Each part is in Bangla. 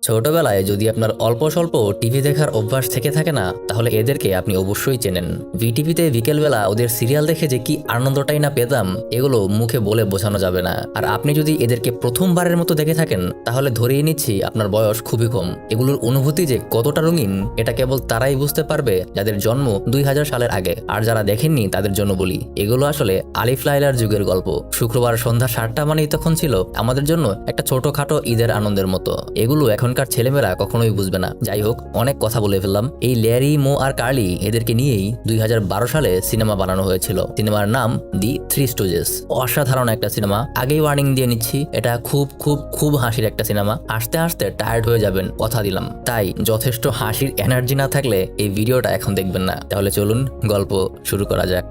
ছোটবেলায় যদি আপনার অল্প স্বল্প টিভি দেখার অভ্যাস থেকে থাকে না, তাহলে এদেরকে আপনি অবশ্যই চেনেন। ভিটিভিতে বিকেলবেলা ওদের সিরিয়াল দেখে যে কি আনন্দটাই না পেতাম, এগুলো মুখে বলে বোঝানো যাবে না। আর আপনি যদি এদেরকে প্রথমবারের মতো দেখে থাকেন, তাহলে ধরিয়ে নিচ্ছি আপনার বয়স খুবই কম। এগুলোর অনুভূতি যে কতটা রঙিন, এটা কেবল তারাই বুঝতে পারবে যাদের জন্ম 2000 সালের আগে। আর যারা দেখেননি তাদের জন্য বলি, এগুলো আসলে আলিফ লায়লার যুগের গল্প। শুক্রবার সন্ধ্যা 7টা মানেই তখন ছিল আমাদের জন্য একটা ছোটখাটো ঈদের আনন্দের মতো। এগুলো এখনকার ছেলেমেয়েরা কখনোই বুঝবে না। যাই হোক, অনেক কথা বলে ফেললাম। এই ল্যারি, মো আর কার্লি, এদেরকে নিয়েই 2012 সালে সিনেমা বানানো হয়েছিল। সিনেমার নাম দি থ্রি স্টুজেস। অসাধারণ একটা সিনেমা। আগেই ওয়ার্নিং দিয়ে নিচ্ছি, এটা খুব খুব খুব হাসির একটা সিনেমা। হাসতে হাসতে টায়ার্ড হয়ে যাবেন, কথা দিলাম। তাই যথেষ্ট হাসির এনার্জি না থাকলে এই ভিডিওটা এখন দেখবেন না। তাহলে চলুন গল্প শুরু করা যাক।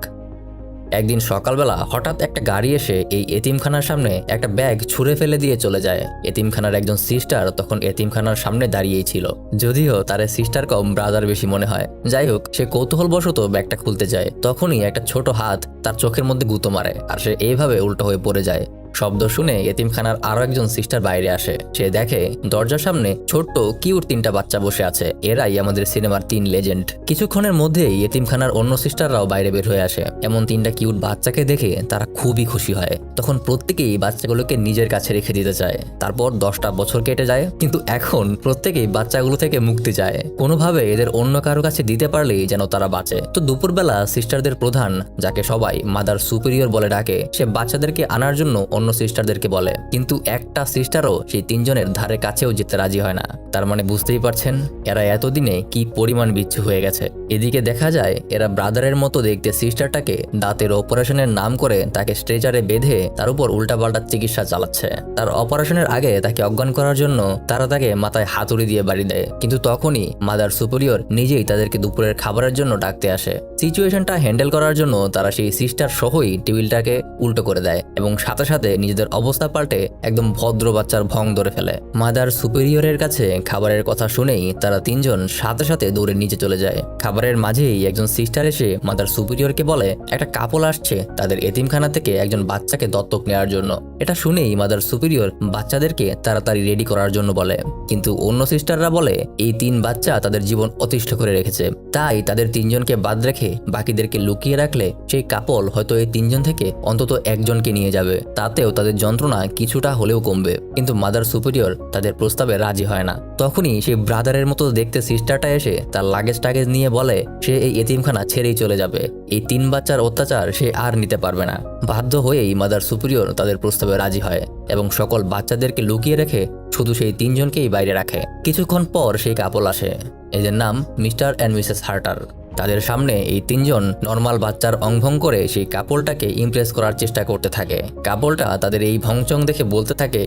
একদিন সকালবেলা হঠাৎ একটা গাড়ি এসে এই এতিমখানার সামনে একটা ব্যাগ ছুঁড়ে ফেলে দিয়ে চলে যায়। এতিমখানার একজন সিস্টার তখন এতিমখানার সামনে দাঁড়িয়েই ছিল, যদিও তার সিস্টার কম ব্রাদার বেশি মনে হয়। যাই হোক, সে কৌতূহলবশত ব্যাগটা খুলতে যায়। তখনই একটা ছোট হাত তার চোখের মধ্যে গুঁতো মারে, আর সে এইভাবে উল্টো হয়ে পড়ে যায়। শব্দ শুনে এতিমখানার আরো একজন সিস্টার বাইরে আসে। সে দেখে দরজার সামনে ছোট্ট কিউট 3টা বাচ্চা বসে আছে। এরাই আমাদের সিনেমার 3 লেজেন্ড। কিছুক্ষণের মধ্যেই এতিমখানার অন্য সিস্টাররাও বাইরে বের হয়ে আসে। এমন 3টা কিউট বাচ্চাকে দেখে তারা খুবই খুশি হয়। তখন প্রত্যেকেই বাচ্চাগুলোকে নিজের কাছে রেখে দিতে চায়। তারপর 10টা বছর কেটে যায়, কিন্তু এখন প্রত্যেকেই বাচ্চাগুলো থেকে মুক্তি চায়। কোনোভাবে এদের অন্য কারো কাছে দিতে পারলেই যেন তারা বাঁচে। তো দুপুরবেলা সিস্টারদের প্রধান, যাকে সবাই মাদার সুপিরিয়র বলে ডাকে, সে বাচ্চাদেরকে আনার জন্য অন্য সিস্টারদেরকে বলে। কিন্তু একটা সিস্টারও সেই 3জনের ধারে কাছেও যেতে রাজি হয় না। তার মানে বুঝতেই পারছেন এরা এতদিনে কি পরিমাণ বিচ্ছু হয়ে গেছে। এদিকে দেখা যায় এরা ব্রাদারের মতো দেখতে সিস্টারটাকে দাঁতের অপারেশনের নাম করে তাকে স্ট্রেচারে বেঁধে তার উপর উল্টাপাল্টা চিকিৎসা চালাচ্ছে। তার অপারেশনের আগে তাকে অজ্ঞান করার জন্য তারা তাকে মাথায় হাতুড়ি দিয়ে বাড়ি দেয়। কিন্তু তখনই মাদার সুপিরিয়র নিজেই তাদেরকে দুপুরের খাবারের জন্য ডাকতে আসে। সিচুয়েশনটা হ্যান্ডেল করার জন্য তারা সেই সিস্টার সহই টেবিলটাকে উল্টো করে দেয় এবং সাথে সাথে নিজেদের অবস্থা পাল্টে একদম ভদ্র বাচ্চার ভং ধরে ফেলে। মাদার সুপিরিয়রের কাছে খাবারের কথা শুনেই তারা 3জন সাথে সাথে দৌড়ে নিচে চলে যায়। খাবারের মাঝেই একজন সিস্টার এসে মাদার সুপিরিয়রকে বলে একটা কাপল আসছে তাদের এতিমখানা থেকে একজন বাচ্চাকে দত্তক নেওয়ার জন্য। এটা শুনেই মাদার সুপিরিয়র বাচ্চাদেরকে তাড়াতাড়ি রেডি করার জন্য বলে। কিন্তু অন্য সিস্টাররা বলে এই 3 বাচ্চা তাদের জীবন অতিষ্ঠ করে রেখেছে, তাই তাদের 3জনকে বাদ রেখে বাকিদেরকে লুকিয়ে রাখলে সেই কাপল হয়তো এই 3জন থেকে অন্তত একজনকে নিয়ে যাবে, তাতেও তাদের যন্ত্রণা কিছুটা হলেও কমবে। কিন্তু মাদার সুপিরিয়র তাদের প্রস্তাবে রাজি হয় না। তখনই সেই ব্রাদারের মতো দেখতে সিস্টারটা এসে তার লাগেজ টাগেজ নিয়ে বলে সে এই এতিমখানা ছেড়েই চলে যাবে। এই 3 বাচ্চার অত্যাচার সে আর নিতে পারবে না। বাধ্য হয়েই মাদার সুপিরিয়র তাদের প্রস্তাবে রাজি হয় এবং সকল বাচ্চাদেরকে লুকিয়ে রেখে শুধু সেই 3জনকেই বাইরে রাখে। কিছুক্ষণ পর সেই কাপল আসে, এদের নাম মিস্টার অ্যান্ড মিসেস হার্টার। তাদের সামনে এই 3জন নর্মাল বাচ্চার অংভং করে সেই কাপলটাকে ইমপ্রেস করার চেষ্টা করতে থাকে। কাপলটা তাদের এই ভংচং দেখে বলতে থাকে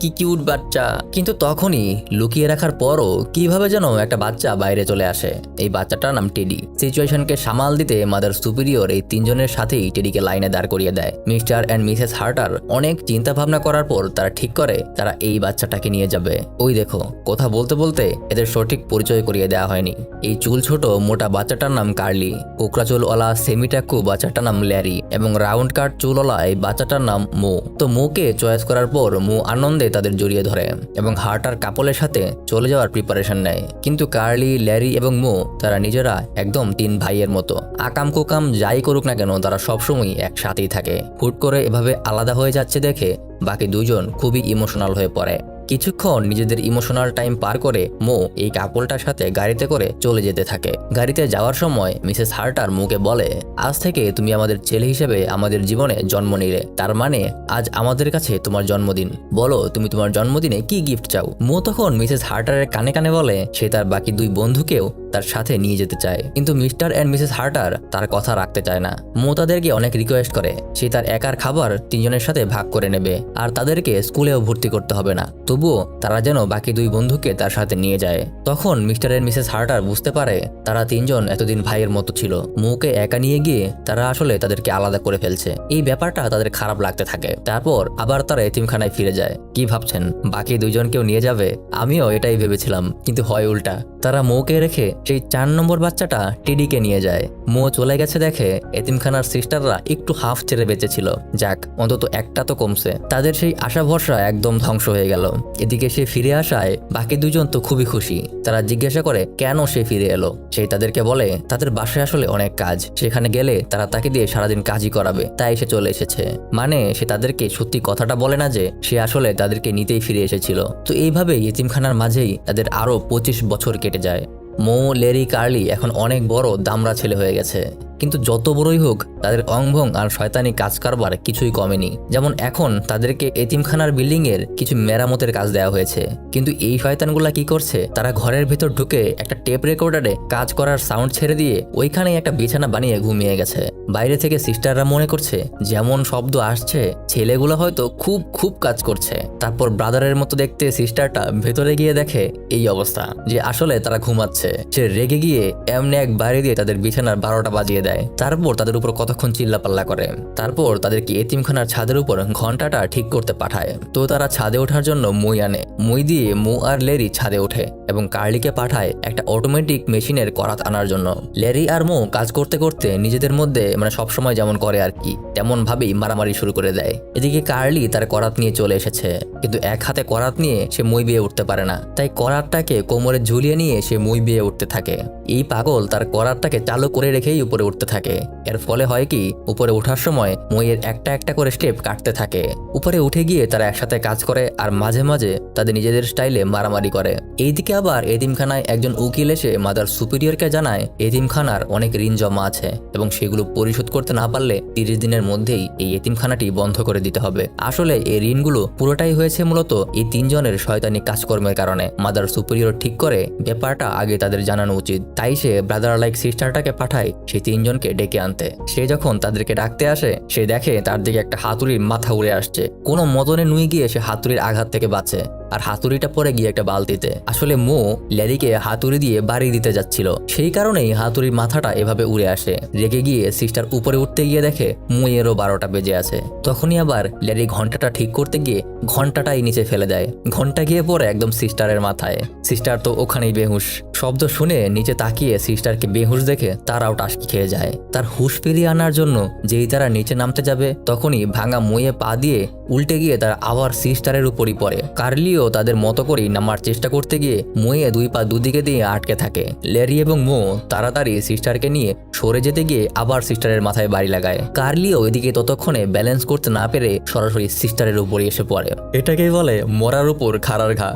কি কিউট বাচ্চা। কিন্তু তখনই লুকিয়ে রাখার পরও কিভাবে যেন একটা বাচ্চা বাইরে চলে আসে। এই বাচ্চাটার নাম টেডি। সিচুয়েশনকে সামাল দিতে মাদার সুপিরিয়র এই 3জনের সাথেই টেডিকে লাইনে দাঁড় করিয়ে দেয়। মিস্টার অ্যান্ড মিসেস হার্টার অনেক চিন্তা ভাবনা করার পর তারা ঠিক করে তারা এই বাচ্চাটাকে নিয়ে যাবে। ওই দেখো, কথা বলতে বলতে এদের সঠিক পরিচয় করিয়ে দেওয়া হয়নি। এই চুল ছোট মোটা বাচ্চাটার নাম কার্লি, কোকড়া চুলওয়ালা সেমিটাকু বাচ্চাটার নাম ল্যারি এবং রাউন্ড কাট চুলওয়ালা এই বাচ্চাটার নাম মো। তো মোকে চয়েস করার পর মো আনন্দে তাদের জড়িয়ে ধরে এবং হার্টার কাপলের সাথে চলে যাওয়ার প্রিপারেশন নেয়। কিন্তু কার্লি, ল্যারি এবং মো তারা নিজেরা একদম 3 ভাইয়ের মতো। আকাম কুকাম যাই করুক না কেন তারা সবসময় একসাথেই থাকে। হুট করে এভাবে আলাদা হয়ে যাচ্ছে দেখে বাকি 2জন খুবই ইমোশনাল হয়ে পড়ে। কিছুক্ষণ নিজেদের ইমোশনাল টাইম পার করে মো এই কাপলটার সাথে গাড়িতে করে চলে যেতে থাকে। গাড়িতে যাওয়ার সময় মিসেস হার্টার মোকে বলে আজ থেকে তুমি আমাদের ছেলে হিসেবে আমাদের জীবনে জন্ম নিলে, তার মানে আজ আমাদের কাছে তোমার জন্মদিন। বলো তুমি তোমার জন্মদিনে কি গিফট চাও। মো তখন মিসেস হার্টারের কানে কানে বলে সে তার বাকি 2 বন্ধুকেও তার সাথে নিয়ে যেতে চায়। কিন্তু মিস্টার অ্যান্ড মিসেস হার্টার তার কথা রাখতে চায় না। মো তাদেরকে অনেক রিকোয়েস্ট করে সে তার একার খাবার 3জনের সাথে ভাগ করে নেবে আর তাদেরকে স্কুলেও ভর্তি করতে হবে না, তবুও তারা যেন বাকি 2 বন্ধুকে তার সাথে নিয়ে যায়। তখন মিস্টার অ্যান্ড মিসেস হার্টার বুঝতে পারে তারা 3জন এতদিন ভাইয়ের মতো ছিল। মোকে একা নিয়ে গিয়ে তারা আসলে তাদেরকে আলাদা করে ফেলছে। এই ব্যাপারটা তাদের খারাপ লাগতে থাকে। তারপর আবার তারা এতিমখানায় ফিরে যায়। কি ভাবছেন বাকি 2জনকেও নিয়ে যাবে? আমিও এটাই ভেবেছিলাম, কিন্তু হয় উল্টা। তারা মৌকে রেখে সেই 4 নম্বর বাচ্চাটা টেডিকে নিয়ে যায়। মৌ চলে গেছে দেখে এতিমখানার সিস্টাররা একটু হাফ ছেড়ে বেঁচেছিল। যাক, অন্তত একটা তো কমছে। তাদের সেই আশা ভরসা একদম ধ্বংস হয়ে গেল। এদিকে সে ফিরে আসায় বাকি দুজন তো খুবই খুশি। তারা জিজ্ঞাসা করে কেন সে ফিরে এলো। সেই তাদেরকে বলে তাদের বাসায় আসলে অনেক কাজ, সেখানে গেলে তারা তাকে দিয়ে সারাদিন কাজই করাবে, তাই সে চলে এসেছে। মানে সে তাদেরকে সত্যি কথাটা বলে না যে সে আসলে তাদেরকে নিতেই ফিরে এসেছিল। তো এইভাবেই এতিমখানার মাঝেই তাদের আরো 25 বছর কেটে যায়। মৌ, লেরি, কার্লি এখন অনেক বড় দামড়া ছেলে হয়ে গেছে। কিন্তু যত বড়ই হোক তাদের অংভং আর শয়তানি কাজ কারবার কিছুই কমেনি। যেমন এখন তাদেরকে এতিমখানার বিল্ডিং এর কিছু মেরামতের কাজ দেওয়া হয়েছে। কিন্তু এই শয়তানগুলা কি করছে, তারা ঘরের ভেতর ঢুকে একটা টেপ রেকর্ডারে কাজ করার সাউন্ড ছেড়ে দিয়ে ওইখানেই একটা বিছানা বানিয়ে ঘুমিয়ে গেছে। বাইরে থেকে সিস্টাররা মনে করছে যেমন শব্দ আসছে ছেলেগুলো হয়তো খুব খুব কাজ করছে। তারপর ব্রাদারের মতো দেখতে সিস্টারটা ভেতরে গিয়ে দেখে এই অবস্থা, যে আসলে তারা ঘুমাচ্ছে। সে রেগে গিয়ে এমনি এক বাড়ি দিয়ে তাদের বিছানার 12টা বাজিয়ে দেয়। তারপর তাদের উপর কতক্ষণ চিল্লাপাল্লা করে। তারপর তাদেরকে এতিমখানার ছাদের উপর ঘন্টাটা ঠিক করতে পাঠায়। তো তারা ছাদে ওঠার জন্য মই আনে। মই দিয়ে মৌ আর লেরি ছাদে ওঠে এবং কার্লিকে পাঠায় একটা অটোমেটিক মেশিনের করাত আনার জন্য। লেরি আর মৌ কাজ করতে করতে নিজেদের মধ্যে সবসময় যেমন করে আর কি তেমন ভাবেই মারামারি শুরু করে দেয়। এদিকে কার্লি তার করাত নিয়ে চলে এসেছে, কিন্তু এক হাতে করাত নিয়ে সে মই বিয়ে উঠতে পারে না। তাই করাতটাকে কোমরে ঝুলিয়ে নিয়ে সে মই বিয়ে উঠতে থাকে। এই পাগল তার করাতটাকে চালু করে রেখেই উপরে উঠতে থাকে। এর ফলে হয় কি, উপরে ওঠার সময় মইয়ের একটা একটা করে স্টেপ কাটতে থাকে। উপরে উঠে গিয়ে তারা একসাথে কাজ করে আর মাঝে মাঝে তাদের নিজেদের স্টাইলে মারামারি করে। এইদিকে আবার এতিমখানায় একজন উকিল এসে মাদার সুপিরিয়রকে জানায় এতিমখানার অনেক ঋণ জমা আছে এবং সেগুলো পরিশোধ করতে না পারলে 30 দিনের মধ্যেই এই এতিমখানাটি বন্ধ করে দিতে হবে। আসলে এই ঋণগুলো পুরোটাই হয়েছে মূলত এই 3 জনের শয়তানি কাজকর্মের কারণে। মাদার সুপিরিয়র ঠিক করে ব্যাপারটা আগে তাদের জানানো উচিত। তাই সে ব্রাদার লাইক সিস্টারটাকে পাঠায় সেই 3 জনকে ডেকে আনতে। সে যখন তাদেরকে ডাকতে আসে সে দেখে তার দিকে একটা হাতুড়ির মাথা উড়ে আসছে। কোনো মতনে নুয়ে গিয়ে সে হাতুড়ির আঘাত থেকে বাঁচে আর হাতুড়িটা পরে গিয়ে একটা বালতিতে। আসলে মৌ লেরিকে হাতুড়ি দিয়ে বাড়ি দিতে যাচ্ছিল, সেই কারণেই হাতুড়ির মাথাটা এভাবে উড়ে আসে। রেগে গিয়ে সিস্টার উপরে উঠতে গিয়ে দেখে মৌয়েরও 12টা বেজে আছে। তখনই আবার লেরি ঘন্টাটা ঠিক করতে গিয়ে ঘন্টাটাই নিচে ফেলে দেয়। ঘন্টা গিয়ে পড়ে একদম সিস্টারের মাথায়। সিস্টার তো ওখানেই বেহুশ। শব্দ শুনে নিচে তাকিয়ে সিস্টারকে বেহুশ দেখে তারাও টাসকি খেয়ে যায়। তার হুঁশ ফিরিয়ে আনার জন্য যেই তারা নিচে নামতে যাবে তখনই ভাঙা মইয়ে পা দিয়ে উল্টে গিয়ে তারা আবার সিস্টারের উপরই পড়ে। কার্লিও তাদের মতো করেই নামার চেষ্টা করতে গিয়ে মইয়ে 2 পা দুদিকে দিয়ে আটকে থাকে। লেরি এবং মৌ তাড়াতাড়ি সিস্টারকে নিয়ে সরে যেতে গিয়ে আবার সিস্টারের মাথায় বাড়ি লাগায়। কার্লিও এদিকে ততক্ষণে ব্যালেন্স করতে না পেরে সরাসরি সিস্টারের উপরে এসে পড়ে। এটাকেই বলে মরার উপর খাড়ার ঘা।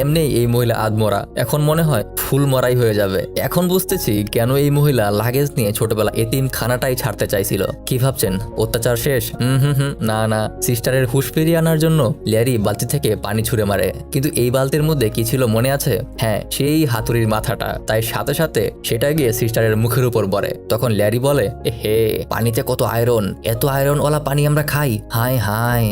এমনি এই মহিলা আধমরা, এখন মনে হয় ফুল মরাই হয়ে যাবে। এখন বুঝতেছি কেন এই মহিলা লাগেজ নিয়ে ছোটবেলা এতিমখানাটাই ছাড়তে চাইছিল। কি ভাবছেন অত্যাচার শেষ? না, সিস্টারের হুঁশ ফিরিয়ে আনার জন্য লেরি বালতি থেকে পানি ছুঁড়ে মারে। কিন্তু এই বালতির মধ্যে কি ছিল মনে আছে? হ্যাঁ, সেই হাতুড়ির মাথাটা। তাই সাথে সাথে সেটা গিয়ে সিস্টারের মুখের উপর পড়ে। তখন লেরি বলে, হে পানিতে কত আয়রন, এত আয়রনওয়ালা পানি আমরা খাই, হাই হাই।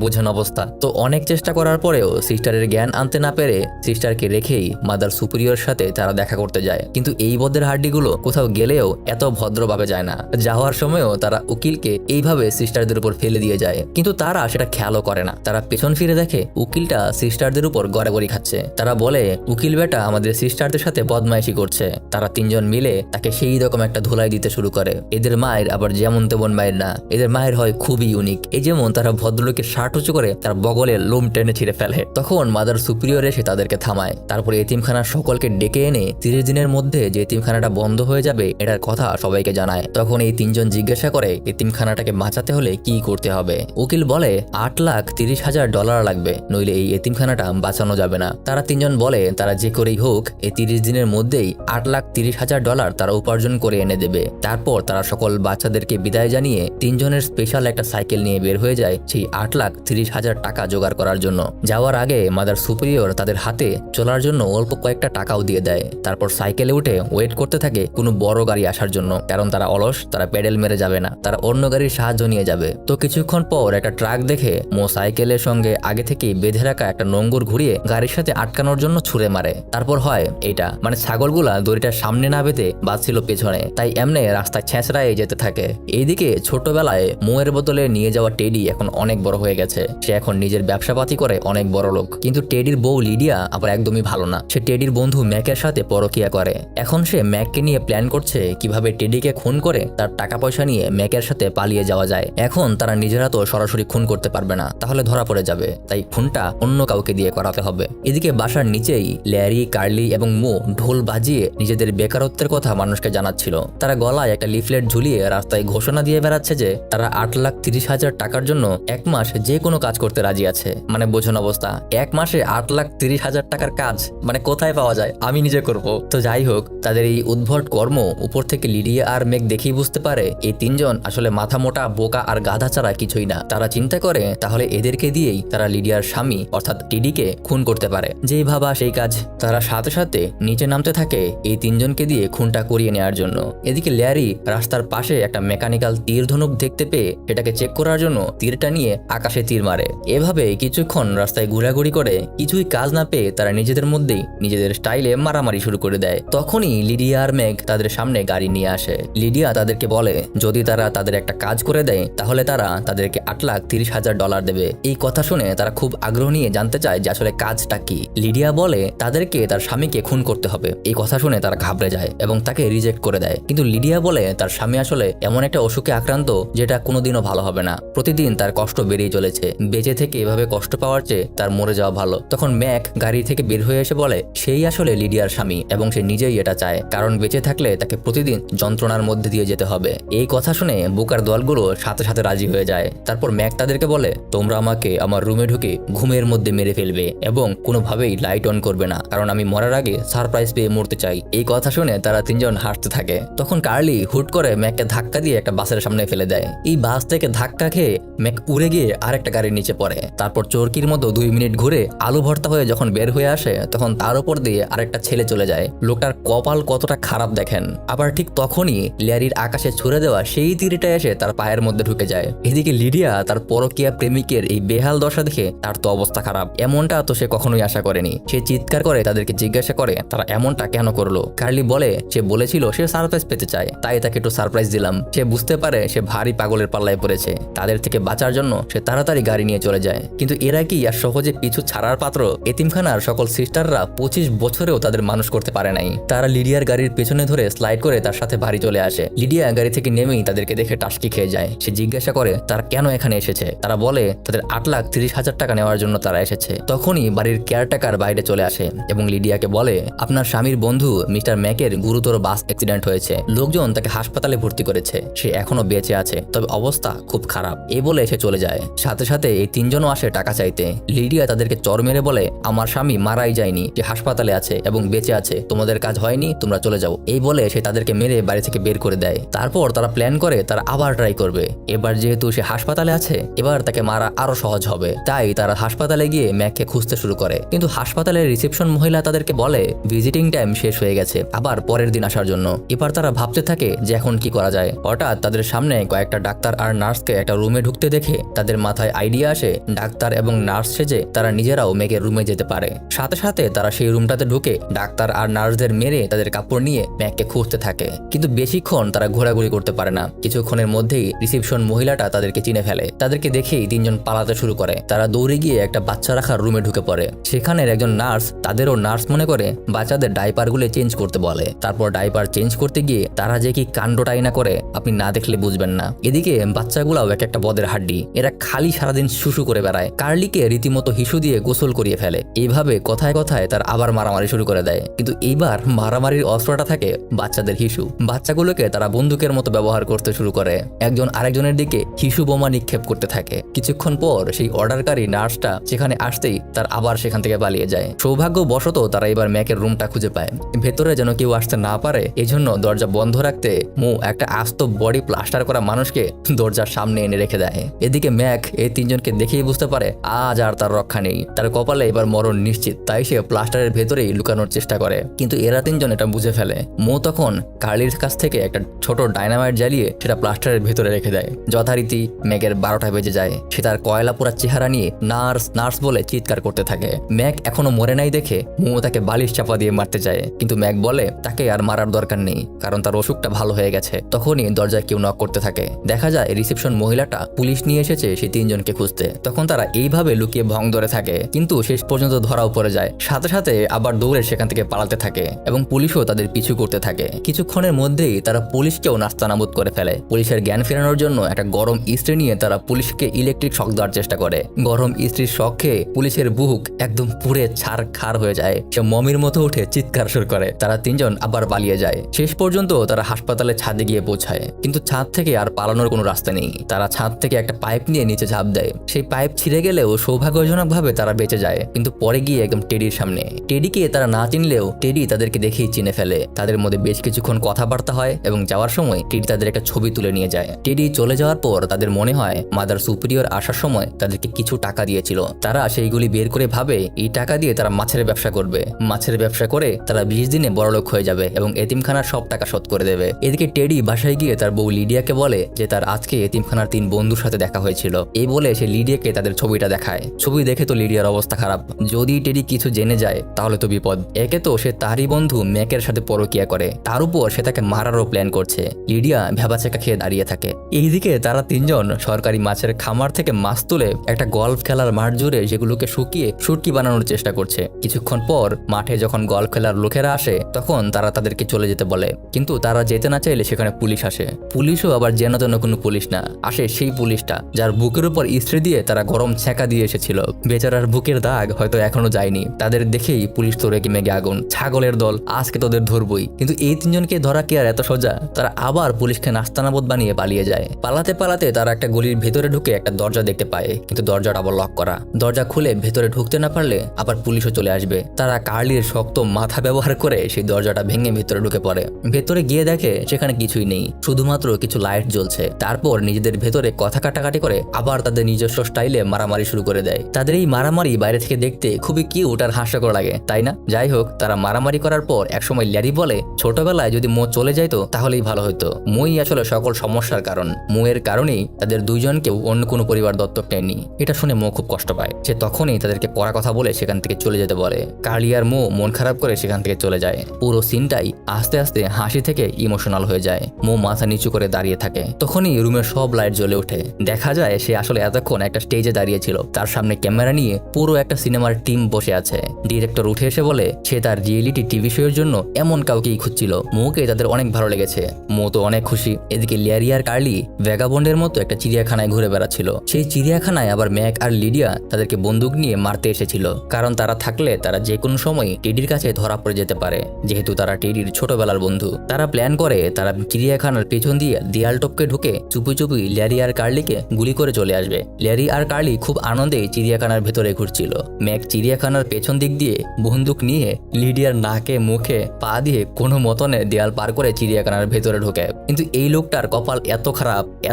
বোঝেন অবস্থা। তো অনেক চেষ্টা করার পরেও সিস্টারের জ্ঞান আনতে না পেরে সিস্টারকে রেখেই মাদার সুপিরিয়র সাথে তারা দেখা করতে যায়। কিন্তু এই বদের হাড্ডিগুলো কোথাও গেলেও এত ভদ্রভাবে যায় না। যাওয়ার সময়ও তারা উকিলকে এইভাবে সিস্টারদের উপর ফেলে দিয়ে যায়, কিন্তু তারা সেটা খেয়ালও করে না। তারা পেছন ফিরে দেখে উকিলটা সিস্টারদের উপর গড়াগড়ি খাচ্ছে। তারা বলে উকিল বেটা আমাদের সিস্টারদের সাথে বদমাইশি করছে। তারা 3 জন মিলে তাকে সেই রকম একটা ধুলাই দিতে শুরু করে। এদের মায়ের আবার যেমন তেমন মায়ের না, এদের মায়ের হয় খুবই ইউনিক। এই যেমন তারা ভদ্রলোকের শার্ট উঁচু করে তার বগলের লোম টেনে ছিঁড়ে ফেলে। তখন মাদার সুপিরিয়র এসে তাদেরকে থামায়। তারপরে এতিমখানার সকলকে ডেকে এনে 30 দিনের মধ্যে যে এতিমখানাটা বন্ধ হয়ে যাবে এটার কথা সবাইকে জানায়। তখন এই 3 জন জিজ্ঞাসা করে এতিমখানাটাকে বাঁচাতে হলে কি করতে হবে। উকিল বলে $8,30,000 লাগবে, নইলে এই এতিমখানাটা বাঁচানো যাবে না। তারা 3 জন বলে তারা যে করেই হোক এই 30 দিনের মধ্যেই $8,30,000 তারা উপার্জন করে এনে দেবে। তারপর তারা সকল বাচ্চাদেরকে বিদায় জানিয়ে 3 জনের স্পেশাল একটা সাইকেল নিয়ে বের হয়ে যায় সেই $8,30,000 টাকা জোগাড় করার জন্য। যাওয়ার আগে মাদার সুপিরিয়র তাদের হাতে চলার জন্য অল্প কয়েকটা টাকাও দিয়ে দেয়। তারপর সাইকেলে উঠে ওয়েট করতে থাকে কোনো বড় গাড়ি আসার জন্য, কারণ তারা অলস, তারা পেডেল মেরে যাবে না, তারা অন্য গাড়ির সাহায্য নিয়ে যাবে। তো কিছুক্ষণ পর একটা ট্রাক দেখে মো সাইকেলের সঙ্গে আগে থেকেই বেঁধে রাখা একটা নোঙ্গর ঘুরিয়ে গাড়ির সাথে আটকানোর জন্য ছুঁড়ে মারে। তারপর হয় এইটা, ছাগলগুলা দড়িটার সামনে না বেঁধে বাঁচছিল পেছনে, তাই এমনি রাস্তায় ছেঁচড়ায় যেতে থাকে। এইদিকে ছোটবেলায় মোয়ের বোতলে নিয়ে যাওয়া টেডি এখন অনেক বড় হয়ে গেছে। সে এখন নিজের ব্যবসাপাতি করে অনেক বড় লোক। কিন্তু টেডির বউ লিডিয়া আবার একদমই ভালো না। সে টেডির বন্ধু ম্যাক ম্যাকের সাথে পরকিয়া করে। এখন সে ম্যাককে নিয়ে প্ল্যান করছে কিভাবে টেডিকে খুন করে তার টাকা পয়সা নিয়ে ম্যাকের সাথে পালিয়ে যাওয়া যায়। এখন তারা নিজেরা তো সরাসরি খুন করতে পারবে না, তাহলে ধরা পড়ে যাবে, তাই খুনটা অন্য কাউকে দিয়ে করাতে হবে। এদিকে বাসার নিচেই ল্যারি, কার্লি এবং মো ঢোল বাজিয়ে নিজেদের বেকারত্বের কথা মানুষকে জানাচ্ছিল। তারা গলায় একটা লিফলেট ঝুলিয়ে রাস্তায় ঘোষণা দিয়ে বেড়াচ্ছে যে তারা 8,30,000 টাকার জন্য 1 মাস যে কোনো কাজ করতে রাজি আছে। মানে বোঝুন অবস্থা, 1 মাসে 8,30,000 টাকার কাজ মানে কোথায় পাওয়া যায়, আমি নিজে করব। তো যাই হোক, তাদের এই উদ্ভট কর্ম উপর থেকে লিডিয়া আর মেক দেখেই বুঝতে পারে এই তিনজন আসলে মাথা মোটা, বোকা আর গাধা ছাড়া কিছুই না। তারা চিন্তা করে তাহলে এদেরকে দিয়েই তারা লিডিয়ার স্বামী অর্থাৎ টেডিকে খুন করতে পারে। যেই ভাবা সেই কাজ। তারা সাথে সাথে নিচে নামতে থাকে এই তিনজনকে দিয়ে খুনটা করিয়ে নেওয়ার জন্য। এদিকে ল্যারি রাস্তার পাশে একটা মেকানিক্যাল তীর ধনুক দেখতে পেয়ে সেটাকে চেক করার জন্য তীরটা নিয়ে আকাশে তীর মারে। এভাবে কিছুক্ষণ রাস্তায় ঘোরাঘুরি করে কিছুই কাজ না পেয়ে তারা নিজেদের মধ্যেই নিজেদের স্টাইলে মারামারি শুরু করে দেয়। তখনই লিডিয়া আর মেঘ তাদের সামনে গাড়ি নিয়ে আসে। লিডিয়া তাদেরকে বলে যদি তারা তাদের একটা কাজ করে দেয় তাহলে তারা তাদেরকে $8,30,000 দেবে। এই কথা শুনে তারা খুব আগ্রহ নিয়ে জানতে চায় যে আসলে কাজটা কি। লিডিয়া বলে তাদেরকে তার স্বামীকে খুন করতে হবে। এই কথা শুনে তারা ঘাবড়ে যায় এবং তাকে রিজেক্ট করে দেয়। কিন্তু লিডিয়া বলে তার স্বামী আসলে এমন একটা অসুখে আক্রান্ত যেটা কোনোদিনও ভালো হবে না, প্রতিদিন তার কষ্ট বেড়েই চলেছে, বেঁচে থেকে এভাবে কষ্ট পাওয়ার চেয়ে তার মরে যাওয়া ভালো। তখন ম্যাক গাড়ি থেকে বের হয়ে এসে বলে সেই আসলে লিডিয়ার স্বামী এবং সে নিজেই এটা চায়, কারণ বেঁচে থাকলে তাকে প্রতিদিন যন্ত্রণার মধ্যে দিয়ে যেতে হবে। এই কথা শুনে বোকার দলগুলো সাথে সাথে রাজি হয়ে যায়। তারপর ম্যাক তাদেরকে বলে তোমরা আমাকে আমার রুমে ঢুকে ঘুমের মধ্যে মেরে ফেলবে এবং কোনোভাবেই লাইট অন করবে না, কারণ আমি মরার আগে সারপ্রাইজ পেয়ে মরতে চাই। এই কথা শুনে তারা তিনজন হাসতে থাকে। তখন কার্লি হুট করে ম্যাককে ধাক্কা দিয়ে একটা বাসের সামনে ফেলে দেয়। এই বাস থেকে ধাক্কা খেয়ে ম্যাক উড়ে গিয়ে আরেকটা গাড়ির নিচে পড়ে। তারপর চরকির মতো 2 মিনিট ঘুরে আলু ভর্তা হয়ে যখন বের হয়ে আসে তখন তার উপর দিয়ে আরেকটা ছেলে চলে যায়। লোকটার কপাল কতটা খারাপ দেখেন। আবার ঠিক তখনই ল্যারির আকাশে ছুড়ে দেওয়া সেই তীরটা এসে তার পায়ের মধ্যে ঢুকে যায়। এদিকে লিডিয়া তার পরকীয়া প্রেমিকের এই বেহাল দশা দেখে তার তো অবস্থা খারাপ। এমনটা তো সে কখনোই আশা করেনি। সে চিৎকার করে তাদেরকে জিজ্ঞাসা করে তারা এমনটা কেন করলো। কার্লি বলে সে বলেছিল সে সারপ্রাইজ পেতে চায়, তাই তাকে একটু সারপ্রাইজ দিলাম। সে বুঝতে পারে সে ভারী পাগলের পাল্লায় পড়েছে। তাদের থেকে বাঁচার জন্য সে তাড়াতাড়ি গাড়ি নিয়ে চলে যায়। কিন্তু এরা কি আর সহজে পিছু ছাড়ার পাত্র? এতিমখানার সকল সিস্টাররা 25 বছরেও তাদের মানুষ করতে পারে নাই। তারা লিডিয়ার গাড়ির পেছনে ধরে স্লাইড করে তার সাথে বাড়ি চলে আসে। লিডিয়া গাড়ি থেকে নেমেই তাদেরকে দেখে টাসকি খেয়ে যায়। সে জিজ্ঞাসা করে তারা কেন এখানে এসেছে। তারা বলে তাদের 8,30,000 টাকা নেওয়ার জন্য তারা এসেছে। তখনই বাড়ির কেয়ারটেকার বাইরে চলে আসে এবং লিডিয়াকে বলে আপনার স্বামীর বন্ধু মিস্টার ম্যাকের গুরুতর বাস অ্যাক্সিডেন্ট হয়েছে, লোকজন তাকে হাসপাতালে ভর্তি করেছে, সে এখনো বেঁচে আছে, তবে অবস্থা খুব খারাপ। এই বলে সে চলে যায়। সাথে সাথে এই তিনজনও আসে টাকা চাইতে। লিডিয়া তাদেরকে চর মেরে বলে আমার স্বামী মারাই যায়নি, সে হাসপাতালে আছে এবং বেঁচে আছে, তোমাদের কাজ হয়নি, তোমরা চলে যাও। এই বলে সে তাদেরকে মেরে বাড়ি থেকে বের করে দেয়। তারপর তারা প্ল্যান করে তারা আবার ট্রাই করবে। এবার যেহেতু সে হাসপাতালে আছে এবার তাকে মারা আরো সহজ হবে। তাই তারা হাসপাতালে গিয়ে ম্যাককে খুঁজতে শুরু করে। কিন্তু হাসপাতালের রিসেপশন মহিলা তাদেরকে বলে ভিজিটিং টাইম শেষ হয়ে গেছে, আবার পরের দিন আসার জন্য। এবার তারা ভাবতে থাকে যে এখন কি করা যায়। হঠাৎ তাদের সামনে কয়েকটা ডাক্তার আর নার্সকে একটা রুমে ঢুকতে দেখে তাদের মাথায় আইডিয়া আসে ডাক্তার এবং নার্স সেজে তারা নিজেরাও মেঘের রুমে যেতে পারে। সাথে সাথে তারা সেই রুমটাতে ঢুকে ডাক্তার আর নার্সদের মেরে তাদের কাপড় নিয়ে ম্যাককে খুঁজতে থাকে। কিন্তু বেশিক্ষণ তারা ঘোরাঘুরি করতে পারে না। কিছুক্ষণের মধ্যেই রিসেপশন মহিলাটা তাদেরকে চিনে ফেলে। তাদেরকে দেখেই তিনজন পালাতে শুরু করে। তারা দৌড়ে গিয়ে একটা বাচ্চা রাখার রুমে ঢুকে পড়ে। সেখানের একজন নার্স তাদেরও নার্স মনে করে বাচ্চাদের ডাইপারগুলো চেঞ্জ করতে বলে। তারপর ডাইপার চেঞ্জ করতে গিয়ে তারা যে কি কাণ্ডটাই না করে আপনি না দেখলে বুঝবেন না। এদিকে বাচ্চাগুলাও এক একটা বদের হাড্ডি, এরা খালি সারাদিন শুশু করে বেড়ায়। কার্লিকে রীতিমতো হিসু দিয়ে গোসল করিয়ে ফেলে। এইভাবে কথায় কথায় তার আবার মারামারি শুরু করে দেয়। কিন্তু এইবার মারামারির অস্ত্রটা থাকে বাচ্চাদের হিসু। বাচ্চাগুলোকে তারা বন্দুকের মতো ব্যবহার করতে শুরু করে। একজন আরেকজনের দিকে হিসু বোমা নিক্ষেপ করতে থাকে। কিছুক্ষণ পর সেই অর্ডারকারী নার্সটা সেখানে আসতেই তার আবার সেখান থেকে পালিয়ে যায়। সৌভাগ্যবশত তারা এবার ম্যাকের রুমটা খুঁজে পায়। ভেতরে যেন কেউ আসতে না পারে এজন্য দরজা বন্ধ রাখতে মু একটা আস্ত বডি প্লাস্টার করা মানুষকে দরজার সামনে এনে রেখে দেয়। এদিকে ম্যাক এই তিনজনকে দেখেই বুঝতে পারে আজ আর তার রক্ষা নেই। তার কপালে এবার মরণ নিশ্চিত, তাই সে প্লাস্টারের ভেতরেই লুকানোর চেষ্টা করে। কিন্তু এরা তিনজন এটা বুঝে ফেলে। মো তখন কার্লির কাছ থেকে একটা ছোট ডায়নামাইট জ্বালিয়ে সেটা প্লাস্টারের ভেতরে রেখে দেয়। যথারীতি ম্যাকের 12টা বেজে যায়। সে তার কয়লা পোড়া চেহারা নিয়ে নার্স নার্স বলে চিৎকার করতে থাকে। ম্যাক এখনো মরে নাই দেখে মো তাকে বালিশ চাপা দিয়ে মারতে চায়, কিন্তু ম্যাক বলে তাকে আর মারার দরকার নেই, কারণ তার অসুখটা ভালো হয়ে গেছে। তখনই দরজায় কেউ নক করতে থাকে। দেখা যায় রিসেপশন মহিলাটা পুলিশ নিয়ে এসেছে সেই তিনজনকে খুঁজতে। তখন তারা এইভাবে লুকিয়ে ভং ধরে থাকে, কিন্তু শেষ পর্যন্ত ধরাও পড়ে যায়। সাথে সাথে আবার দৌড়ে সেখান থেকে পালাতে থাকে এবং পুলিশও তাদের পিছু করতে থাকে। কিছুক্ষণের মধ্যেই তারা পুলিশকেও নাস্তানাবুদ করে ফেলে। পুলিশের জ্ঞান ফেরানোর জন্য একটা গরম ইস্ত্রি নিয়ে তারা পুলিশকে ইলেকট্রিক শক দেওয়ার চেষ্টা করে। গরম ইস্ত্রির শক খেয়ে পুলিশের বুক একদম পুড়ে ছারখার হয়ে যায়। সে মমির মতো উঠে চিৎকার শুরু করে। তারা তিনজন আবার পালিয়ে যায়। শেষ পর্যন্ত তারা হাসপাতালে ছাদে গিয়ে পৌঁছায়, কিন্তু ছাদ থেকে আর পালানোর কোনো রাস্তা নেই। তারা ছাদ থেকে একটা পাইপ নিয়ে নিচে ঝাঁপ দেয়। সেই পাইপ ছিঁড়ে গেলেও সৌভাগ্যজনকভাবে তারা বেঁচে যায়, কিন্তু পরে গিয়ে একদম টেডির সামনে। টেডিকে তারা না চিনলেও টেডি তাদেরকে দেখেই চিনে ফেলে। তাদের মধ্যে বেশ কিছুক্ষণ কথাবার্তা হয় এবং যাওয়ার সময় টেডি তাদের একটা ছবি তুলে নিয়ে যায়। টেডি চলে যাওয়ার পর তাদের মনে হয় মাদার সুপিরিয়র আসার সময় তাদেরকে কিছু টাকা দিয়েছিল। তারা সেইগুলি বের করে ভাবে এই টাকা দিয়ে তারা মাছের ব্যবসা করবে। মাছের ব্যবসা করে তারা 20 দিনে বড়লোক হয়ে যাবে এবং এতিমখানার সব টাকা শোধ করে দেবে। এদিকে টেডি বাসায় গিয়ে তার বউ লিডিয়াকে বলে যে তার আজকে এতিমখানার 3 বন্ধুর সাথে দেখা হয়েছিল। এই বলে সে লিডিয়াকে তাদের ছবিটা দেখায়। ছবি দেখে তো লিডিয়ার অবস্থা খারাপ। যদি টেডি কিছু জেনে যায় তাহলে তো বিপদ। একে তো সে তারই বন্ধু ম্যাকের সাথে পরকিয়া করে, তার উপর সে তাকে মারারও প্ল্যান করছে। লিডিয়া ভেবাচেকা খেয়ে দাঁড়িয়ে থাকে। এইদিকে তারা তিনজন সরকারি মাছের খামার থেকে মাছ তুলে একটা গল্ফ খেলার মাঠ জুড়ে সেগুলোকে শুকিয়ে শুটকি বানানোর চেষ্টা করছে। কিছুক্ষণ পর মাঠে যখন গল্ফ খেলার লোকেরা আসে তখন তারা তাদেরকে চলে যেতে বলে, কিন্তু তারা যেতে না চাইলে সেখানে পুলিশ আসে। পুলিশও আবার যেন তেন কোনো পুলিশ না, আসে সেই পুলিশটা যার বুকের উপর ইস্ত্রি দিয়ে তারা গরম ছ্যাঁকা দিয়ে এসেছিল। বেচারার বুকের দাগ হয়তো এখনো যায়নি। তাদের দেখেই পুলিশ তো রেগে মেগে আগুন, ছাগলের দল, আজকে তোদের ধরবই। কিন্তু এই তিনজনকে ধরা কি আর এত সোজা? তারা আবার পুলিশকে নাস্তানাবুদ বানিয়ে পালিয়ে যায়। পালাতে পালাতে তারা একটা গলির ভেতরে ঢুকে একটা দরজা দেখতে পায়, কিন্তু দরজাটা আবার লক করা। দরজা খুলে ভেতরে ঢুকতে না পারলে আবার পুলিশও চলে আসবে। তারা কার্লির শক্ত মাথা ব্যবহার করে সেই দরজাটা ভেঙে ভেতরে ঢুকে পড়ে। ভেতরে গিয়ে দেখে সেখানে কিছুই নেই, শুধুমাত্র কিছু লাইট জ্বলছে। তারপর নিজেদের ভেতরে কথা কাটাকাটি করে আবার তাদের নিজস্ব স্টাইলে মারামারি শুরু করে দেয়। তাদের এই মারামারি বাইরে থেকে দেখতে খুবই কিউট আর হাস্যকর লাগে, তাই না? যাই হোক, তারা মারামারি করার পর একসময় ল্যারি বলে ছোটবেলায় যদি মো চলে যাইতো তাহলেই ভালো হতো। মই আসলে সকল সমস্যার কারণ। মোয়ের কারণেই তাদের দুইজনকেও অন্য কোনো পরিবার দত্তক নেয়নি। এটা শুনে মো খুব কষ্ট পায়। সে তখনই তাদেরকে কড়া কথা বলে সেখান থেকে চলে যেতে বলে। কার্লি আর মো মন খারাপ করে সেখান থেকে চলে যায়। পুরো সিনটাই আস্তে আস্তে হাসি থেকে ইমোশনাল হয়ে যায়। মো মাথা নিচু করে দাঁড়িয়ে থাকে। তখনই রুমের সব লাইট জ্বলে ওঠে। দেখা যায় সে আসলে এতক্ষণ একটা স্টেজে দাঁড়িয়েছিল। তার সামনে ক্যামেরা নিয়ে পুরো একটা সিনেমার টিম বসে আছে। ডিরেক্টর উঠে এসে বলে সে তার রিয়েলিটি টিভি শো এর জন্য এমন কাউকেই খুঁজছিল। মোকে তাদের অনেক ভালো লেগেছে। মো তো অনেক খুশি। এদিকে ল্যারি আর কার্লি ভ্যাগাবন্ডের মতো একটা চিড়িয়াখানায় ঘুরে বেড়াচ্ছিল। সেই চিড়িয়াখানায় আবার ম্যাক আর লিডিয়া তাদেরকে বন্দুক নিয়ে মারতে এসেছিল, কারণ তারা থাকলে তারা যে কোনো সময় টেডির কাছে ধরা পড়ে যেতে পারে, যেহেতু তারা টেডির ছোটবেলার বন্ধু। তারা প্ল্যান করে তারা চিড়িয়াখানার পেছন দিয়ে দেয়াল টপকে ঢুকে চুপি চুপি ল্যারি আর কার্লিকে গুলি করে চলে আসবে। ল্যারি আর কার্লি খুব আনন্দে চিড়িয়াখানার ভেতরে ঘুরছিল। ম্যাক চিড়িয়াখানার পেছন দিক দিয়ে বন্দুক নিয়ে লিডিয়ার নাকে মুখে পা দিয়ে কোনো মতনে দেয়াল পার করে চিড়িয়াখানার ভেতরে ঢোকে। কিন্তু এই লোকটার কপাল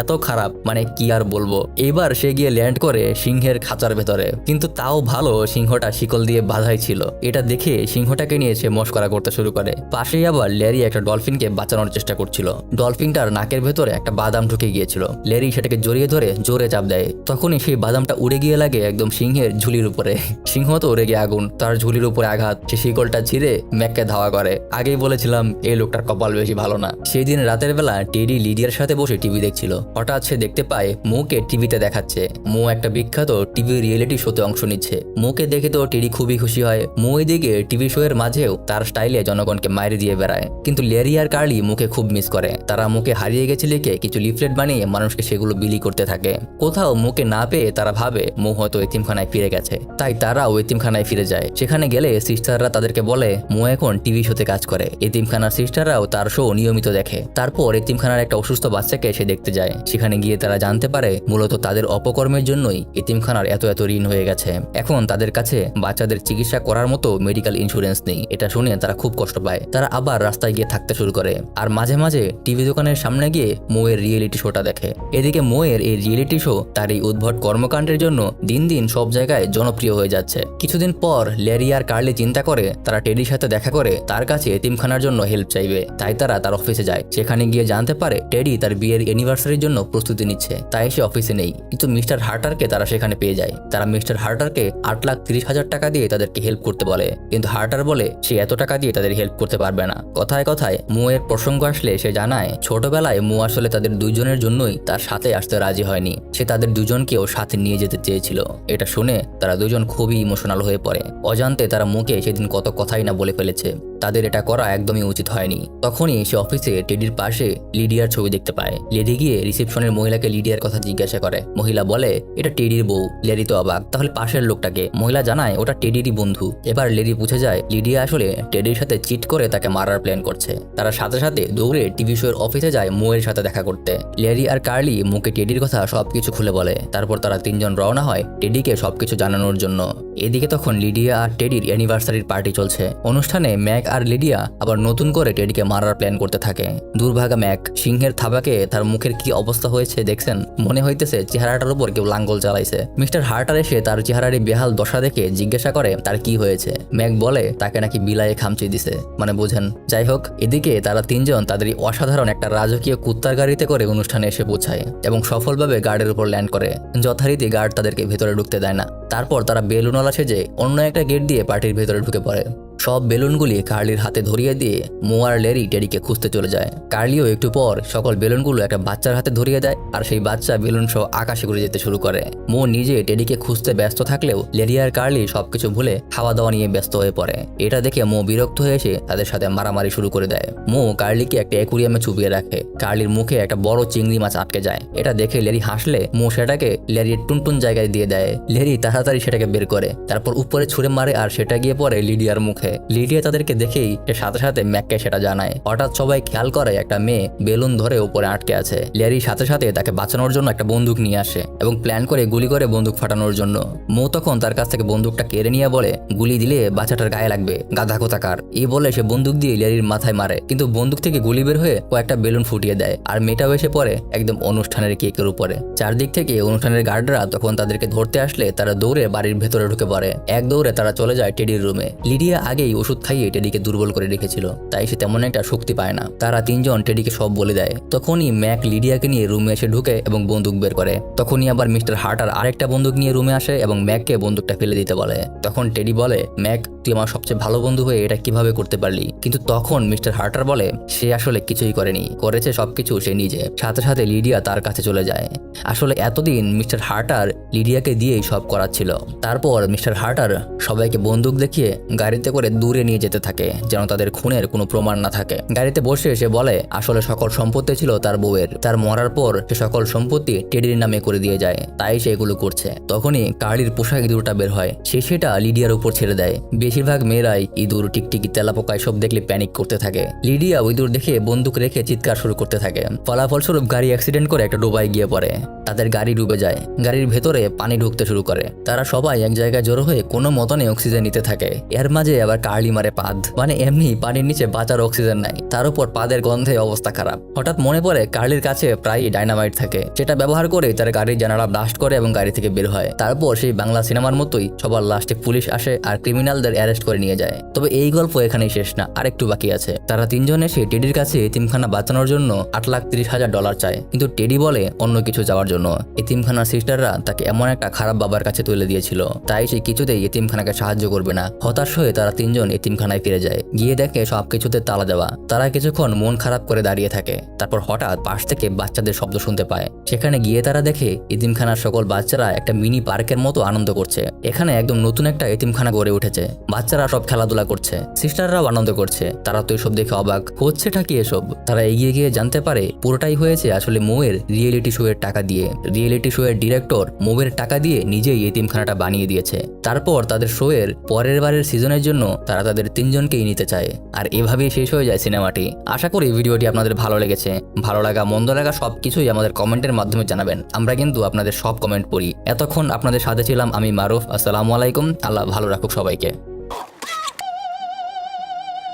এত খারাপ মানে কি আর বলবো। এবার সে গিয়ে ল্যান্ড করে সিংহের খাঁচার ভেতরে, কিন্তু তাও ভালো সিংহটা শিকল দিয়ে বাঁধাই ছিল। এটা দেখে সিংহটাকে নিয়ে সে মস্করা করতে শুরু করে। পাশেই আবার ল্যারি একটা ডলফিনকে বাঁচানোর চেষ্টা করছিল। ডলফিনটার নাকের ভেতরে একটা বাদাম ঢুকে গিয়েছিল। ল্যারি সেটাকে জড়িয়ে ধরে জোরে চাপ দেয়। তখনই সেই বাদামটা উড়ে গিয়ে লাগে একদম সিংহের ঝুলির উপরে। সিংহ তো রেগে আগুন, তার ঝুলির উপরে আঘাত। সে শিকলটা ছিঁড়ে ম্যাককে ধাওয়া করে। আগেই বলেছিলাম এই লোকটার কপাল বেশি ভালো না। সেই দিন রাতের বেলা টেডি লিডিয়ার সাথে বসে টিভি দেখছিল। হঠাৎ সে দেখতে পায় মোকে টিভিতে দেখাচ্ছে। মো একটা বিখ্যাত টিভি রিয়েলিটি শোতে অংশ নিচ্ছে। মোকে দেখে তো টেডি খুবই খুশি হয়। মো এদিকে টিভি শো এর মাঝেও তার স্টাইলে জনগণকে মাইরে দিয়ে বেড়ায়। কিন্তু ল্যারি আর কার্লি মুখে খুব মিস করে। তারা মুখে হারিয়ে গেছে লিখে কিছু লিফলেট বানিয়ে মানুষকে সেগুলো বিলি করতে থাকে। কোথাও মুখে না পেয়ে তারা ভাবে মো হয়তো এতিমখানায় ফিরে গেছে, তাই তারাও এতিমখানায় ফিরে যায়। সেখানে গেলে সিস্টাররা তাদেরকে বলে মো এখন টিভি শোতে কাজ করে। এতিমখানার সিস্টাররাও তার শো নিয়মিত দেখে। তারপর এতিমখানার একটা অসুস্থ বাচ্চাকে সে দেখতে যায়। সেখানে গিয়ে তারা জানতে পারে মূলত তাদের অপকর্মের জন্যই এতিমখানার এত ঋণ হয়ে গেছে। এখন তাদের কাছে বাচ্চাদের চিকিৎসা করার মতো মেডিকেল ইন্স্যুরেন্স নেই। এটা শুনে তারা খুব কষ্ট পায়। তারা আবার রাস্তায় গিয়ে থাকতে শুরু করে আর মাঝে মাঝে টিভি দোকানের সামনে গিয়ে মোয়ের রিয়েলিটি শোটা দেখে। এদিকে মোয়ের এই রিয়েলিটি শো তার এই উদ্ভট কর্মকাণ্ডের জন্য দিন দিন সব জায়গায় জনপ্রিয় হয়ে যাচ্ছে। কিছুদিন পর ল্যারি আর কার্লি চিন্তা করে তারা টেডির সাথে দেখা করে তার কাছে এতিমখানার জন্য হেল্প চাইবে। তাই তারা তার অফিসে যায়। সেখানে গিয়ে জানতে পারে টেডি তার বিয়ের অ্যানিভার্সারির জন্য প্রস্তুতি নিচ্ছে, তাই সে অফিসে নেই। কিন্তু মিস্টার হার্টারকে তারা সেখানে পেয়ে যায়। তারা মিস্টার হার্টারকে 8,30,000 টাকা দিয়ে তাদেরকে হেল্প করতে বলে, কিন্তু হার্টার বলে সে এত টাকা দিয়ে তাদের হেল্প করতে পারবে না। কথায় কথায় মোয়ের প্রসঙ্গ আসলে সে জানায় ছোটবেলায় মো আসলে তাদের দুজনের জন্যই তার সাথে আসতে রাজি হয়নি। সে তাদের দুজনকেও সাথে নিয়ে যেতে চেয়েছিল। এটা শুনে তারা দুজন খুবই ইমোশনাল হয়ে পড়ে। অজান্তে তারা মুখে সেদিন সেদিন কত কথাই না বলে ফেলেছে। তাদের এটা করা একদমই উচিত হয়নি। তখনই সে অফিসে টেডির পাশে লিডিয়ার ছবি দেখতে পায়। লেডি গিয়ে রিসেপশনের মহিলাকে লিডিয়ার কথা জিজ্ঞাসা করে। মহিলা বলে এটা টেডির বউ। লেডি তো অবাক, তাহলে পাশের লোকটাকে? মহিলা জানায় ওটা টেডিরই বন্ধু। এবার লেডি বুঝে যায় লিডিয়া আসলে টেডির সাথে চিট করে তাকে মারার প্ল্যান করছে। তারা সাথে সাথে দৌড়ে টিভি শোয়ের অফিসে যায় মোয়ের সাথে দেখা করতে। লেডি আর কার্লি মুখে টেডির কথা সবকিছু খুলে বলে। তারপর তারা তিনজন রওনা হয় টেডিকে সবকিছু জানানোর জন্য। এদিকে তখন লিডিয়া আর টেডির অ্যানিভার্সারির পার্টি চলছে। অনুষ্ঠানে ম্যাক আর লিডিয়া আবার নতুন করে টেডিকে মারার প্ল্যান করতে থাকে। দুর্ভাগা ম্যাক সিংহের থাবাকে তার মুখের কি অবস্থা হয়েছে দেখছেন? মনে হইতেছে চেহারাটার উপর কেউ লাঙ্গল চালাইছে। মিস্টার হার্টার এসে তার চেহারার বেহাল দশা দেখে জিজ্ঞাসা করে তার কি হয়েছে। ম্যাক বলে তাকে নাকি বিলায়ে খামচি দিছে, মানে বোঝেন। যাই হোক, এদিকে তারা তিনজন তাদের অসাধারণ একটা রাজকীয় কুত্তার গাড়িতে করে অনুষ্ঠানে এসে পৌঁছায় এবং সফলভাবে গার্ডের উপর ল্যান্ড করে। যথারীতি গার্ড তাদেরকে ভেতরে ঢুকতে দেয় না। তারপর তারা বেলুনওয়ালা সেজে অন্য একটা গেট দিয়ে পার্টির ভেতরে ঢুকে পড়ে। সব বেলুনগুলি কার্লির হাতে ধরিয়ে দিয়ে মো আর লেরি টেডিকে খুঁজতে চলে যায়। কার্লিও একটু পর সকল বেলুনগুলো একটা বাচ্চার হাতে ধরিয়ে দেয় আর সেই বাচ্চা বেলুন সহ আকাশে ঘুরে যেতে শুরু করে। মো নিজে টেডিকে খুঁজতে ব্যস্ত থাকলেও লেরি আর কার্লি সবকিছু ভুলে খাওয়া দাওয়া নিয়ে ব্যস্ত হয়ে পড়ে। এটা দেখে মো বিরক্ত হয়ে এসে তাদের সাথে মারামারি শুরু করে দেয়। মো কার্লিকে একটা অ্যাকুরিয়ামে চুপিয়ে রাখে। কার্লির মুখে একটা বড় চিংড়ি মাছ আটকে যায়। এটা দেখে লেরি হাসলে মো সেটাকে লেরির টুনটুন জায়গায় দিয়ে দেয়। লেরি তাড়াতাড়ি সেটাকে বের করে, তারপর উপরে ছুঁড়ে মারে আর সেটা গিয়ে পড়ে লিডিয়ার মুখে। লিডিয়া তাদেরকে দেখেই সে সাথে সাথে ম্যাককে সেটা জানায়। হঠাৎ সবাই খেয়াল করে একটা মেয়ে বেলুন ধরে উপরে আটকে আছে। লেরি সাথে সাথে তাকে বাঁচানোর জন্য একটা বন্দুক নিয়ে আসে এবং প্ল্যান করে গুলি করে বন্দুক ফাটানোর জন্য। মো তখন তার কাছ থেকে বন্দুকটা কেড়ে নিয়ে বলে গুলি দিলে বাচ্চাটার গায়ে লাগবে, গাধা কোথাকার। এই বলে সে বন্দুক দিয়ে লেরির মাথায় মারে, কিন্তু বন্দুক থেকে গুলি বের হয়ে কয়েকটা বেলুন ফুটিয়ে দেয় আর মেয়েটাও এসে পড়ে একদম অনুষ্ঠানের কেকের উপরে। চারদিক থেকে অনুষ্ঠানের গার্ডরা তখন তাদেরকে ধরতে আসলে তারা দৌড়ে বাড়ির ভেতরে ঢুকে পড়ে। এক দৌড়ে তারা চলে যায় টেডির রুমে। লিডিয়া আগেই ওষুধ খাইয়ে টেডিকে দুর্বল করে রেখেছিল, তাই সে তেমন একটা শক্তি পায় না। তারা তিনজন টেডিকে সব বলে দেয়। তখনই ম্যাক লিডিয়াকে নিয়ে রুমে এসে ঢুকে এবং বন্দুক বের করে। তখনই আবার মিস্টার হার্টার আরেকটা বন্দুক নিয়ে রুমে আসে এবং ম্যাককে বন্দুকটা ফেলে দিতে বলে। তখন টেডি বলে ম্যাক তুই আমার সবচেয়ে ভালো বন্ধু হয়ে এটা কিভাবে করতে পারলি? কিন্তু তখন মিস্টার হার্টার বলে সে আসলে কিছুই করেনি, করেছে সবকিছু সে নিজে। সাথে সাথে লিডিয়া তার কাছে চলে যায়। আসলে এতদিন মিস্টার হার্টার লিডিয়াকে দিয়েই সব করাচ্ছিল। তারপর মিস্টার হার্টার সবাইকে বন্দুক দেখিয়ে গাড়িতে করে দূরে নিয়ে যেতে থাকে যেন তাদের খুনের কোনো প্রমাণ না থাকে। গাড়িতে বসে সে বলে আসলে সকল সম্পত্তি ছিল তার বউয়ের। তার মরার পর সে সকল সম্পত্তি টেডির নামে করে দিয়ে যায়, তাই সে এগুলো করছে। তখনই কার্লির পোশাক ইঁদুরটা বের হয়। সে সেটা লিডিয়ার উপর ছেড়ে দেয়। বেশিরভাগ মেয়েরাই ইঁদুর, টিকটিকি, তেলাপোকা এসব দেখলে প্যানিক করতে থাকে। লিডিয়া ইঁদুর দেখে বন্দুক রেখে চিৎকার শুরু করতে থাকে। ফলাফলস্বরূপ গাড়ি অ্যাক্সিডেন্ট করে একটা ডোবায় গিয়ে পড়ে। তাদের গাড়ি ডুবে যায়। গাড়ির ভেতরে পানি ঢুকতে শুরু করে। তারা সবাই এক জায়গায় জড়ো হয়ে কোনো মতনে অক্সিজেন নিতে থাকে। এর মাঝে আবার কার্লি মারে পাদ, মানে এমনি পানির নিচে বাঁচার অক্সিজেন নাই, তার উপর পাদের গন্ধে অবস্থা খারাপ। হঠাৎ মনে পড়ে কার্লির কাছে প্রায় ডাইনামাইট থাকে, সেটা ব্যবহার করে তার গাড়ির জানালা ব্লাস্ট করে এবং গাড়ি থেকে বের হয়। তারপর সেই বাংলা সিনেমার মতোই সবার লাস্টে পুলিশ আসে আর ক্রিমিনালদের অ্যারেস্ট করে নিয়ে যায়। তবে এই গল্প এখানেই শেষ না, আরেকটু বাকি আছে। তারা তিনজন এসে টেডির কাছে এতিমখানা বাঁচানোর জন্য $8,30,000 চায়, কিন্তু টেডি বলে অন্য কিছু যাওয়ার জন্য। এতিমখানার সিস্টাররা তাকে এমন একটা খারাপ বাবার কাছে তুলে দিয়েছিল, তাই সে কিছুতেই এতিমখানাকে সাহায্য করবে না। হতাশ হয়ে তারা তিনজন এতিমখানায় ফিরে যায়। গিয়ে দেখে সবকিছুতে তালা দেওয়া। তারা কিছুক্ষণ মন খারাপ করে দাঁড়িয়ে থাকে। তারপর হঠাৎ পাশ থেকে বাচ্চাদের শব্দ শুনতে পায়। সেখানে গিয়ে তারা দেখে এতিমখানার সকল বাচ্চারা একটা মিনি পার্কের মতো আনন্দ করছে। এখানে একদম নতুন একটা এতিমখানা গড়ে উঠেছে। বাচ্চারা সব খেলাধুলা করছে, সিস্টাররাও আনন্দ করছে। তারা তো এসব দেখে অবাক, হচ্ছেটা কি এসব? তারা এগিয়ে গিয়ে জানতে পারে পুরোটাই হয়েছে আসলে মোয়ের রিয়েলিটি শো এর টাকা দিয়ে। রিয়েলিটি শো এর ডিরেক্টর মোয়ের টাকা দিয়ে নিজেই এতিমখানাটা বানিয়ে দিয়েছে। তারপর তাদের শো এর পরের বারের সিজনের জন্য তারা তাদের তিনজনকেই নিতে চায়। আর এভাবেই শেষ হয়ে যায় সিনেমাটি। আশা করি ভিডিওটি আপনাদের ভালো লেগেছে। ভালো লাগা মন্দ লাগা সবকিছুই আমাদের কমেন্টের মাধ্যমে জানাবেন। আমরা কিন্তু আপনাদের সব কমেন্ট পড়ি। এতক্ষণ আপনাদের সাথে ছিলাম আমি মারুফ। আসসালামু আলাইকুম। আল্লাহ ভালো রাখুক সবাইকে।